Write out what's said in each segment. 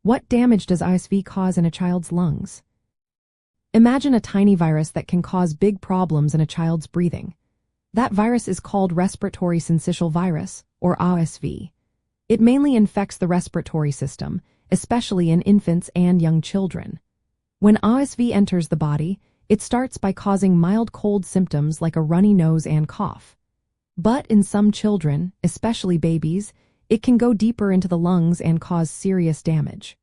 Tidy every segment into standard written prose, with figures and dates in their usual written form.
What damage does RSV cause in a child's lungs? Imagine a tiny virus that can cause big problems in a child's breathing. That virus is called respiratory syncytial virus, or RSV. It mainly infects the respiratory system, especially in infants and young children. When RSV enters the body, it starts by causing mild cold symptoms like a runny nose and cough. But in some children, especially babies, it can go deeper into the lungs and cause serious damage.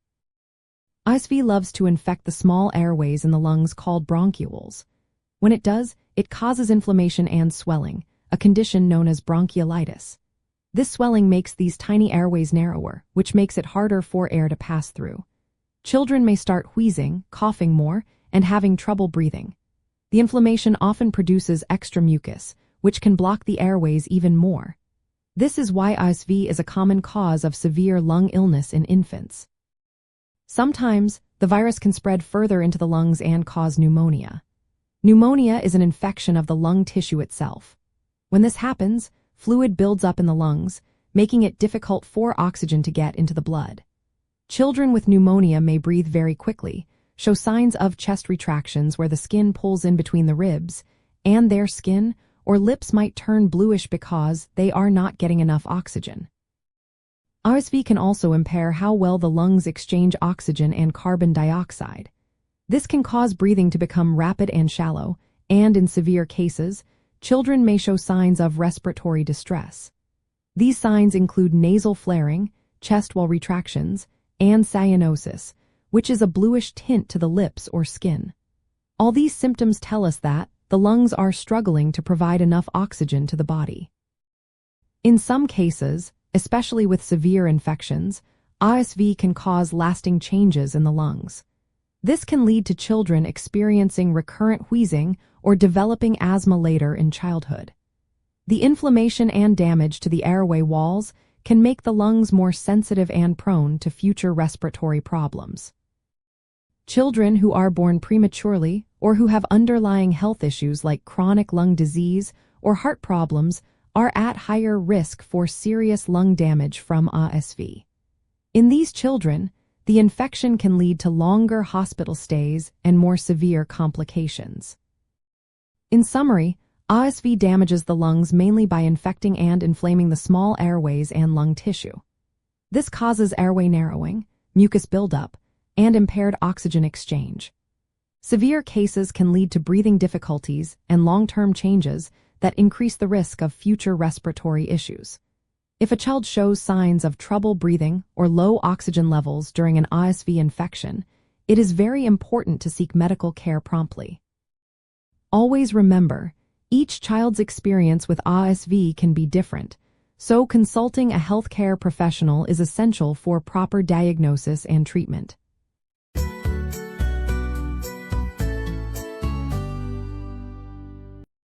RSV loves to infect the small airways in the lungs called bronchioles. When it does, it causes inflammation and swelling, a condition known as bronchiolitis. This swelling makes these tiny airways narrower, which makes it harder for air to pass through. Children may start wheezing, coughing more, and having trouble breathing. The inflammation often produces extra mucus, which can block the airways even more. This is why RSV is a common cause of severe lung illness in infants. Sometimes, the virus can spread further into the lungs and cause pneumonia. Pneumonia is an infection of the lung tissue itself. When this happens, fluid builds up in the lungs, making it difficult for oxygen to get into the blood. Children with pneumonia may breathe very quickly, show signs of chest retractions where the skin pulls in between the ribs, and their skin or lips might turn bluish because they are not getting enough oxygen. RSV can also impair how well the lungs exchange oxygen and carbon dioxide. This can cause breathing to become rapid and shallow, and in severe cases, children may show signs of respiratory distress. These signs include nasal flaring, chest wall retractions, and cyanosis, which is a bluish tint to the lips or skin. All these symptoms tell us that the lungs are struggling to provide enough oxygen to the body. In some cases, especially with severe infections, RSV can cause lasting changes in the lungs. This can lead to children experiencing recurrent wheezing or developing asthma later in childhood. The inflammation and damage to the airway walls can make the lungs more sensitive and prone to future respiratory problems. Children who are born prematurely or who have underlying health issues like chronic lung disease or heart problems are at higher risk for serious lung damage from RSV. In these children, the infection can lead to longer hospital stays and more severe complications. In summary, RSV damages the lungs mainly by infecting and inflaming the small airways and lung tissue. This causes airway narrowing, mucus buildup, and impaired oxygen exchange. Severe cases can lead to breathing difficulties and long-term changes that increase the risk of future respiratory issues. If a child shows signs of trouble breathing or low oxygen levels during an RSV infection, it is very important to seek medical care promptly. Always remember, each child's experience with RSV can be different, so consulting a healthcare professional is essential for proper diagnosis and treatment.